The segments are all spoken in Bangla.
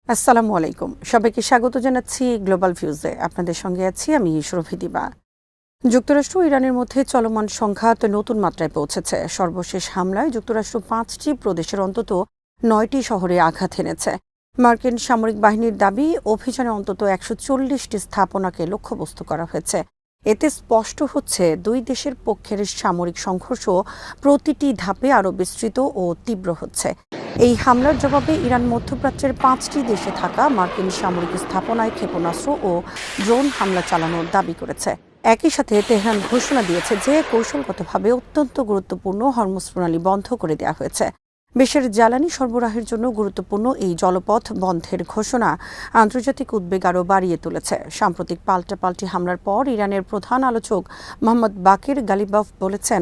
আসসালামু আলাইকুম। সবাইকে স্বাগত জানাচ্ছি গ্লোবাল ভিউজে। আপনাদের সঙ্গে আছি আমি সুরভি দিবা। যুক্তরাষ্ট্র ও ইরানের মধ্যে চলমান সংঘাত নতুন মাত্রায় পৌঁছেছে। সর্বশেষ হামলায় যুক্তরাষ্ট্র 5টি প্রদেশের অন্তত 9টি শহরে আঘাত এনেছে। মার্কিন সামরিক বাহিনীর দাবি, অভিযানে অন্তত 140টি স্থাপনাকে লক্ষ্যবস্তু করা হয়েছে। এতে স্পষ্ট হচ্ছে দুই দেশের পক্ষের সামরিক সংঘর্ষ প্রতিটি ধাপে আরও বিস্তৃত ও তীব্র হচ্ছে। এই হামলার জবাবে ইরান মধ্যপ্রাচ্যের 5টি দেশে থাকা মার্কিন সামরিক স্থাপনায় ক্ষেপণাস্ত্র ও ড্রোন হামলা চালানোর দাবি করেছে। একই সাথে তেহরান ঘোষণা দিয়েছে যে কৌশলগতভাবে অত্যন্ত গুরুত্বপূর্ণ হরমুজ প্রণালী বন্ধ করে দেওয়া হয়েছে। বিশ্বের জ্বালানি সরবরাহের জন্য গুরুত্বপূর্ণ এই জলপথ বন্ধের ঘোষণা আন্তর্জাতিক উদ্বেগ আরও বাড়িয়ে তুলেছে। সাম্প্রতিক পাল্টাপাল্টি হামলার পর ইরানের প্রধান আলোচক মোহাম্মদ বাকির গালিবাফ বলেছেন,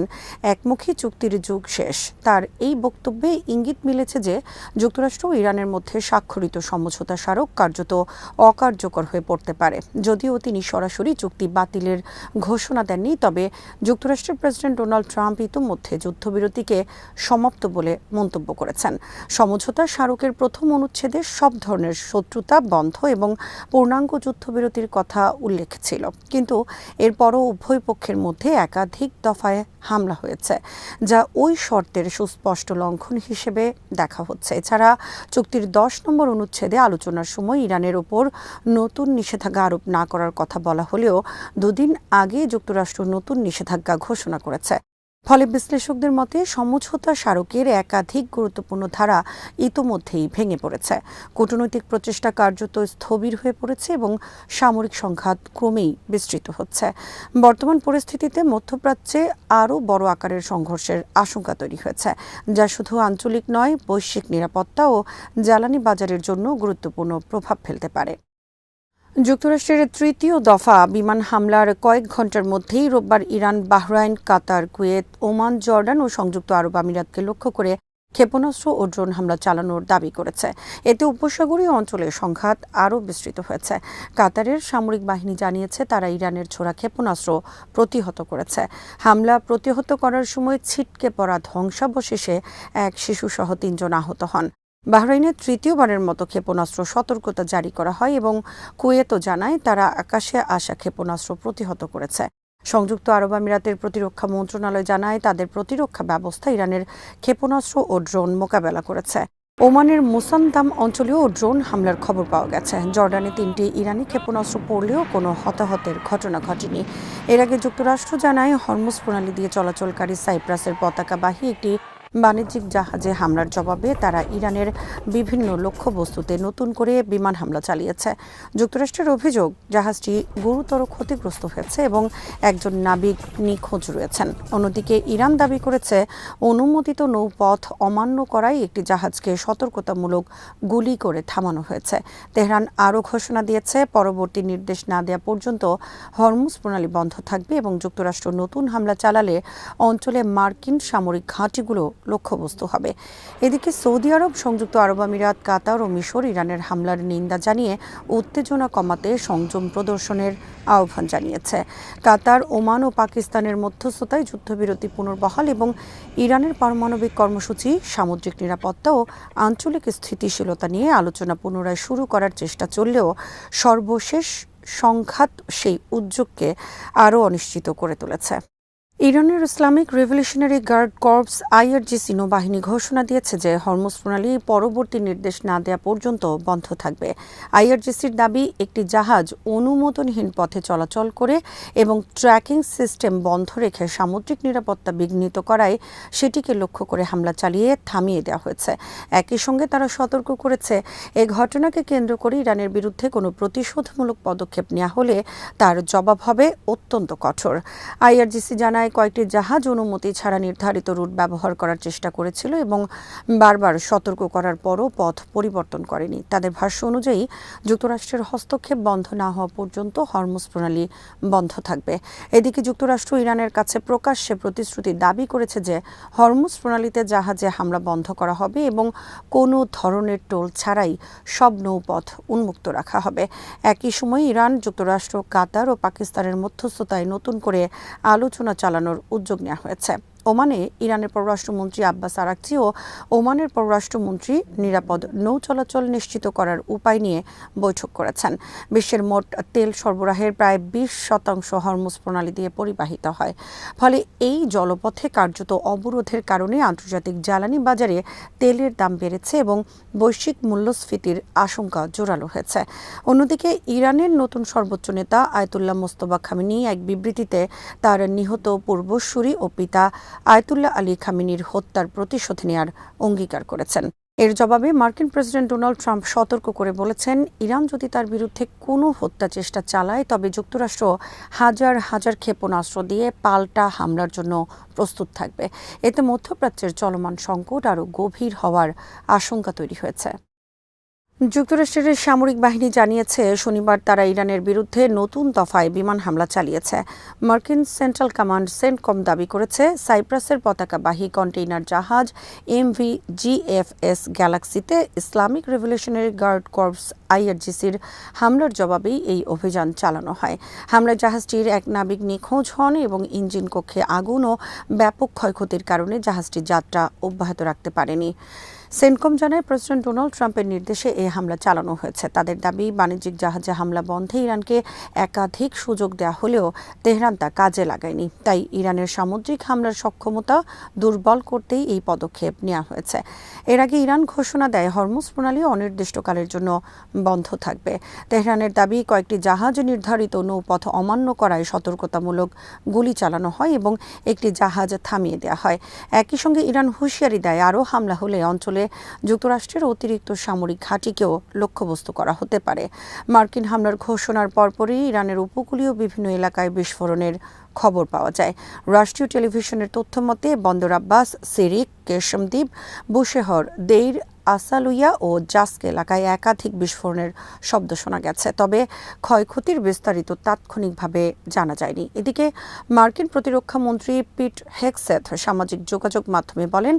একমুখী চুক্তির যুগ শেষ। তার এই বক্তব্যে ইঙ্গিত মিলেছে যে যুক্তরাষ্ট্র ও ইরানের মধ্যে স্বাক্ষরিত সমঝোতা স্মারক কার্যত অকার্যকর হয়ে পড়তে পারে। যদিও তিনি সরাসরি চুক্তি বাতিলের ঘোষণা দেননি, তবে যুক্তরাষ্ট্রের প্রেসিডেন্ট ডোনাল্ড ট্রাম্প ইতিমধ্যে যুদ্ধবিরতিকে সমাপ্ত বলে মন্তব্য করেছেন। সমঝোতা স্মারকের প্রথম অনুচ্ছেদে সব ধরনের শত্রুতা বন্ধ এবং পূর্ণাঙ্গ যুদ্ধবিরতির কথা উল্লেখ ছিল, কিন্তু এরপরও উভয় পক্ষের মধ্যে একাধিক দফায় হামলা হয়েছে, যা ওই শর্তের সুস্পষ্ট লঙ্ঘন হিসেবে দেখা হচ্ছে। এছাড়া চুক্তির 10 নম্বর অনুচ্ছেদে আলোচনার সময় ইরানের ওপর নতুন নিষেধাজ্ঞা আরোপ না করার কথা বলা হলেও দুদিন আগে যুক্তরাষ্ট্র নতুন নিষেধাজ্ঞা ঘোষণা করেছে। ফলে বিশ্লেষকদের মতে সমঝোতা স্মারকের একাধিক গুরুত্বপূর্ণ ধারা ইতোমধ্যেই ভেঙে পড়েছে। কূটনৈতিক প্রচেষ্টা কার্যত স্থবির হয়ে পড়েছে এবং সামরিক সংঘাত ক্রমেই বিস্তৃত হচ্ছে। বর্তমান পরিস্থিতিতে মধ্যপ্রাচ্যে আরও বড় আকারের সংঘর্ষের আশঙ্কা তৈরি হয়েছে, যা শুধু আঞ্চলিক নয়, বৈশ্বিক নিরাপত্তা ও জ্বালানি বাজারের জন্য গুরুত্বপূর্ণ প্রভাব ফেলতে পারে। যুক্তরাষ্ট্রের তৃতীয় দফা বিমান হামলার কয়েক ঘণ্টার মধ্যেই রোববার ইরান, বাহরাইন, কাতার, কুয়েত, ওমান, জর্ডান ও সংযুক্ত আরব আমিরাতকে লক্ষ্য করে ক্ষেপণাস্ত্র ও ড্রোন হামলা চালানোর দাবি করেছে। এতে উপসাগরীয় অঞ্চলে সংঘাত আরও বিস্তৃত হয়েছে। কাতারের সামরিক বাহিনী জানিয়েছে তারা ইরানের ছোড়া ক্ষেপণাস্ত্র প্রতিহত করেছে। হামলা প্রতিহত করার সময় ছিটকে পড়া ধ্বংসাবশেষে এক শিশুসহ 3 জন আহত হন। বাহরাইনে তৃতীয়বারের মতো ক্ষেপণাস্ত্র সতর্কতা জারি করা হয় এবং কুয়েতও জানায় তারা আকাশে আসা ক্ষেপণাস্ত্র প্রতিহত করেছে। সংযুক্ত আরব আমিরাতের প্রতিরক্ষা মন্ত্রণালয় জানায় তাদের প্রতিরক্ষা ব্যবস্থা ইরানের ক্ষেপণাস্ত্র ও ড্রোন মোকাবেলা করেছে। ওমানের মুসান্দাম অঞ্চলেও ড্রোন হামলার খবর পাওয়া গেছে। জর্ডানে 3টি ইরানি ক্ষেপণাস্ত্র পড়লেও কোনো হতাহতের ঘটনা ঘটেনি। এর আগে যুক্তরাষ্ট্র জানায় হরমুজ প্রণালী দিয়ে চলাচলকারী সাইপ্রাসের পতাকাবাহী একটি বাণিজ্যিক জাহাজে হামলার জবাবে তারা ইরানের বিভিন্ন লক্ষ্যবস্তুতে নতুন করে বিমান হামলা চালিয়েছে। যুক্তরাষ্ট্রের অভিযোগ, জাহাজটি গুরুতর ক্ষতিগ্রস্ত হয়েছে এবং একজন নাবিক নিখোঁজ রয়েছেন। অন্যদিকে ইরান দাবি করেছে অনুমোদিত নৌপথ অমান্য করায় একটি জাহাজকে সতর্কতামূলক গুলি করে থামানো হয়েছে। তেহরান আরও ঘোষণা দিয়েছে পরবর্তী নির্দেশ না দেওয়া পর্যন্ত হরমুজ প্রণালী বন্ধ থাকবে এবং যুক্তরাষ্ট্র নতুন হামলা চালালে অঞ্চলে মার্কিন সামরিক ঘাঁটিগুলো লক্ষ্যবস্তু হবে। এদিকে সৌদি আরব, সংযুক্ত আরব আমিরাত, কাতার ও মিশর ইরানের হামলার নিন্দা জানিয়ে উত্তেজনা কমাতে সংযম প্রদর্শনের আহ্বান জানিয়েছে। কাতার, ওমান ও পাকিস্তানের মধ্যস্থতায় যুদ্ধবিরতি পুনর্বহাল এবং ইরানের পারমাণবিক কর্মসূচি, সামুদ্রিক নিরাপত্তা ও আঞ্চলিক স্থিতিশীলতা নিয়ে আলোচনা পুনরায় শুরু করার চেষ্টা চললেও সর্বশেষ সংঘাত সেই উদ্যোগকে আরও অনিশ্চিত করে তুলেছে। ইরানের Islamic revolutionary guard corps IRGC নৌবাহিনী ঘোষণা দিয়েছে যে হরমুজ প্রণালী পরবর্তী নির্দেশ না দেওয়া পর্যন্ত বন্ধ থাকবে। আইআরজিসির দাবি, একটি জাহাজ অনুমোদনহীন পথে চলাচল করে এবং ট্র্যাকিং সিস্টেম বন্ধ রেখে সামুদ্রিক নিরাপত্তা বিঘ্নিত করায় সেটিকে লক্ষ্য করে হামলা চালিয়ে থামিয়ে দেওয়া হয়েছে। একই সঙ্গে তারা সতর্ক করেছে, এ ঘটনাকে কেন্দ্র করে ইরানের বিরুদ্ধে কোনো প্রতিশোধমূলক পদক্ষেপ নেওয়া হলে তার জবাব হবে অত্যন্ত কঠোর। আইআরজিসি জানায় কয়েকটি জাহাজ অনুমতি ছাড়া নির্ধারিত রুট ব্যবহার করার চেষ্টা করেছিল এবং বারবার সতর্ক করার পরও পথ পরিবর্তন করেনি। তাদের ভাষ্য অনুযায়ী যুক্তরাষ্ট্রের হস্তক্ষেপ বন্ধ না হওয়া পর্যন্ত হরমুজ প্রণালী বন্ধ থাকবে। এদিকে যুক্তরাষ্ট্র ইরানের কাছে প্রকাশ্যে প্রতিশ্রুতি দাবি করেছে যে হরমুজ প্রণালীতে জাহাজে হামলা বন্ধ করা হবে এবং কোনো ধরনের টোল ছাড়াই সব নৌপথ উন্মুক্ত রাখা হবে। একই সময় ইরান, যুক্তরাষ্ট্র, কাতার ও পাকিস্তানের মধ্যস্থতায় নতুন করে আলোচনা চালানোর উদ্যোগ নেওয়া হয়েছে। ওমানে ইরানের পররাষ্ট্রমন্ত্রী আব্বাস আরাকচি ও ওমানের পররাষ্ট্রমন্ত্রী নিরাপদ নৌ চলাচল নিশ্চিত করার উপায় নিয়ে বৈঠক করেছেন। বিশ্বের মোট তেল সরবরাহের প্রায় 20% হরমুজ প্রণালী দিয়ে পরিবাহিত হয়। ফলে এই জলপথে কার্যত অবরোধের কারণে আন্তর্জাতিক জ্বালানি বাজারে তেলের দাম বেড়েছে এবং বৈশ্বিক মূল্যস্ফীতির আশঙ্কা জোরালো হয়েছে। অন্যদিকে ইরানের নতুন সর্বোচ্চ নেতা আয়াতুল্লাহ মোস্তফা খামেনি এক বিবৃতিতে তার নিহত পূর্বসূরি ও পিতা আয়াতুল্লাহ আলী খামেনির হত্যার প্রতিশোধ নেয়ার অঙ্গীকার করেছেন। এর জবাবে মার্কিন প্রেসিডেন্ট ডোনাল্ড ট্রাম্প সতর্ক করে বলেছেন, ইরান যদি তার বিরুদ্ধে কোনো হত্যা চেষ্টা চালায় তবে যুক্তরাষ্ট্র হাজার হাজার ক্ষেপণাস্ত্র দিয়ে পাল্টা হামলার জন্য প্রস্তুত থাকবে। এতে মধ্যপ্রাচ্যের চলমান সংকট আরও গভীর হওয়ার আশঙ্কা তৈরি হয়েছে। যুক্তরাষ্ট্রের সামরিক বাহিনী জানিয়েছে শনিবার তারা ইরানের বিরুদ্ধে নতুন দফায় বিমান হামলা চালিয়েছে। মার্কিন সেন্ট্রাল কমান্ড সেন্টকম দাবি করেছে সাইপ্রাসের পতাকাবাহী কন্টেইনার জাহাজ এমভি জিএফএস গ্যালাক্সিতে ইসলামিক রেভলিউশনারি গার্ড কর্পস আইআরজিসির হামলার জবাবেই এই অভিযান চালানো হয়। হামলায় জাহাজটির এক নাবিক নিখোঁজ হন এবং ইঞ্জিন কক্ষে আগুন ও ব্যাপক ক্ষয়ক্ষতির কারণে জাহাজটি যাত্রা অব্যাহত রাখতে পারেনি। সেন্টকম জানায় প্রেসিডেন্ট ডোনাল্ড ট্রাম্পের নির্দেশে এই হামলা চালানো হয়েছে। তাদের দাবি, বাণিজ্যিক জাহাজে হামলা বন্ধে ইরানকে একাধিক সুযোগ দেওয়া হলেও তেহরান তা কাজে লাগায়নি। তাই ইরানের সামুদ্রিক হামলার সক্ষমতা দুর্বল করতেই এই পদক্ষেপ নেওয়া হয়েছে। এর আগে ইরান ঘোষণা দেয় হরমুজ প্রণালী অনির্দিষ্টকালের জন্য বন্ধ থাকবে। তেহরানের দাবি, কয়েকটি জাহাজ নির্ধারিত নৌপথ অমান্য করায় সতর্কতামূলক গুলি চালানো হয় এবং একটি জাহাজ থামিয়ে দেওয়া হয়। একই সঙ্গে ইরান হুঁশিয়ারি দেয়, আরও হামলা হলে অঞ্চলে যুক্তরাষ্ট্রের অতিরিক্ত সামরিক ঘাঁটিকেও লক্ষ্যবস্তু করা হতে পারে। মার্কিন হামলার ঘোষণার পরপরই ইরানের উপকূলীয় বিভিন্ন এলাকায় বিস্ফোরণের খবর পাওয়া যায়। রাষ্ট্রীয় টেলিভিশনের তথ্যমতে বন্দর আব্বাস, সিরিক, কেশমদ্বীপ, বুশেহর, দেইর আসালুইয়া ও জাস্ক এলাকায় একাধিক বিস্ফোরণের শব্দ শোনা গেছে। তবে ক্ষয়ক্ষতির বিস্তারিত তাৎক্ষণিকভাবে জানা যায়নি। এদিকে মার্কিন প্রতিরক্ষা মন্ত্রী পিট হেগসেথ সামাজিক যোগাযোগ মাধ্যমে বলেন,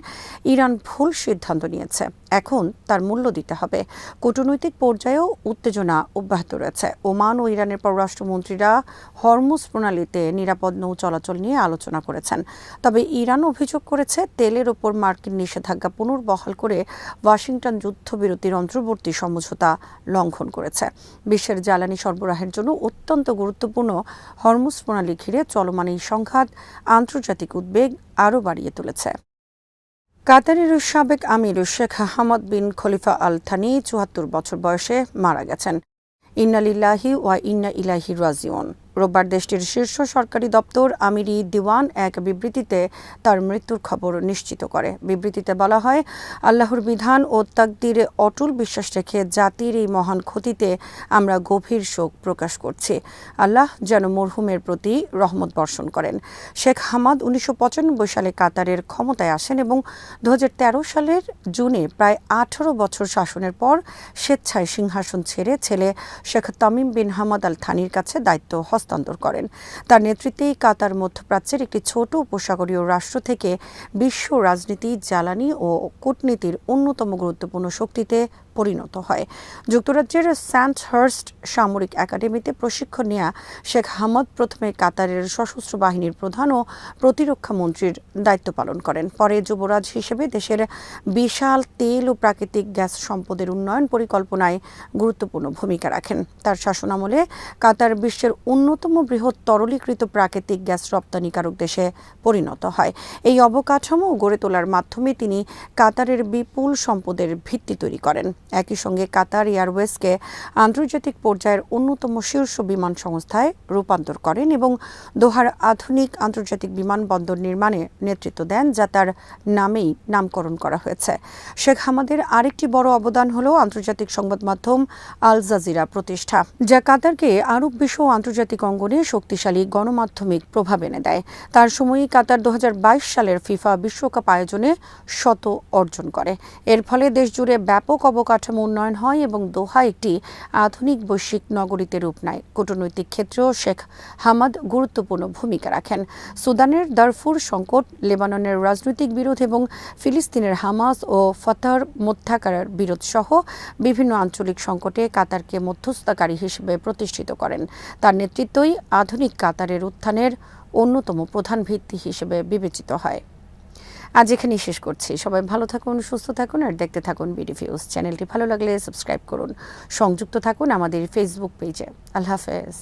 ইরান ভুল সিদ্ধান্ত নিয়েছে, এখন তার মূল্য দিতে হবে। কূটনৈতিক পর্যায়েও উত্তেজনা অব্যাহত রয়েছে। ওমান ও ইরানের পররাষ্ট্রমন্ত্রীরা হরমুজ প্রণালীতে নিরাপদ নৌ চলাচল নিয়ে আলোচনা করেছেন। তবে ইরান অভিযোগ করেছে, তেলের ওপর মার্কিন নিষেধাজ্ঞা পুনর্বহাল করে ওয়াশিংটন যুদ্ধবিরতির অন্তর্বর্তী সমঝোতা লঙ্ঘন করেছে। বিশ্বের জ্বালানি সরবরাহের জন্য অত্যন্ত গুরুত্বপূর্ণ হরমুজ প্রণালী ঘিরে চলমান এই সংঘাত আন্তর্জাতিক উদ্বেগ আরও বাড়িয়ে তুলেছে। কাতারের সাবেক আমির শেখ হামাদ বিন খলিফা আল থানি ৭৪ বছর বয়সে মারা গেছেন। ইন্না লিল্লাহি ওয়া ইন্না ইলাইহি রাজিউন। রোববার দেশটির শীর্ষ সরকারি দপ্তর আমিরি দিওয়ান এক বিবৃতিতে তার মৃত্যুর খবর নিশ্চিত করে। বিবৃতিতে বলা হয়, আল্লাহর বিধান ও তাকদীরে অটল বিশ্বাস রেখে জাতির এই মহান ক্ষতিতে আমরা গভীর শোক প্রকাশ করছি। আল্লাহ যেন মরহুমের প্রতি রহমত বর্ষণ করেন। শেখ হামাদ ১৯৯৫ সালে কাতারের ক্ষমতায় আসেন এবং ২০১৩ সালের জুনে প্রায় ১৮ বছর শাসনের পর স্বেচ্ছায় সিংহাসন ছেড়ে ছেলে Sheikh Tamim bin Hamad Al থানির কাছে দায়িত্ব হস্তান্তর করেন। তার নেতৃত্বেই কাতার মধ্যপ্রাচ্যের একটি ছোট উপসাগরীয় রাষ্ট্র থেকে বিশ্ব রাজনীতি, জ্বালানি ও কূটনীতির অন্যতম গুরুত্বপূর্ণ শক্তিতে পরিণত হয়। যুক্তরাজ্যের স্যান্ডহার্স্ট সামরিক একাডেমিতে প্রশিক্ষণ নেওয়া শেখ হামাদ প্রথমে কাতারের সশস্ত্র বাহিনীর প্রধান ও প্রতিরক্ষা মন্ত্রীর দায়িত্ব পালন করেন। পরে যুবরাজ হিসেবে দেশের বিশাল তেল ও প্রাকৃতিক গ্যাস সম্পদের উন্নয়ন পরিকল্পনায় গুরুত্বপূর্ণ ভূমিকা রাখেন। তার শাসনামলে কাতার বিশ্বের অন্যতম বৃহৎ তরলীকৃত প্রাকৃতিক গ্যাস রপ্তানিকারক দেশে পরিণত হয়। এই অবকাঠামো গড়ে তোলার মাধ্যমে তিনি কাতারের বিপুল সম্পদের ভিত্তি তৈরি করেন। একই সঙ্গে কাতার এয়ারওয়েজকে আন্তর্জাতিক পর্যায়ের অন্যতম শীর্ষ বিমান সংস্থায় রূপান্তর করেন এবং দোহার আধুনিক আন্তর্জাতিক বিমানবন্দর নির্মাণে নেতৃত্ব দেন, যা তার নামেই নামকরণ করা হয়েছে। শেখ হামাদের আরেকটি বড় অবদান হল আন্তর্জাতিক সংবাদ মাধ্যম আল জাজিরা প্রতিষ্ঠা, যা কাতারকে আরব বিশ্ব ও আন্তর্জাতিক অঙ্গনে শক্তিশালী গণমাধ্যমিক প্রভাব এনে দেয়। তার সময়ই কাতার ২০২২ সালের ফিফা বিশ্বকাপ আয়োজনে শত অর্জন করে। এর ফলে দেশজুড়ে ব্যাপক অবকাঠামো উন্নয়ন হয় এবং দোহা একটি আধুনিক বৈশ্বিক নগরীতে রূপ নেয়। কূটনৈতিক ক্ষেত্রেও শেখ হামাদ গুরুত্বপূর্ণ ভূমিকা রাখেন। সুদানের দারফুর সংকট, লেবাননের রাজনৈতিক বিরোধ এবং ফিলিস্তিনের হামাস ও ফাতাহর মধ্যাকার বিরোধ সহ বিভিন্ন আঞ্চলিক সংকটে কাতারকে মধ্যস্থতাকারী হিসেবে প্রতিষ্ঠিত করেন। তার নেতৃত্বই আধুনিক কাতারের উত্থানের অন্যতম প্রধান ভিত্তি হিসেবে বিবেচিত হয়। আজ এখানেই শেষ করছি। সবাই ভালো থাকুন, সুস্থ থাকুন আর দেখতে থাকুন বিডি ভিউজ। চ্যানেলটি ভালো লাগলে সাবস্ক্রাইব করুন, সংযুক্ত থাকুন আমাদের ফেসবুক পেজে। আল্লাহ হাফেজ।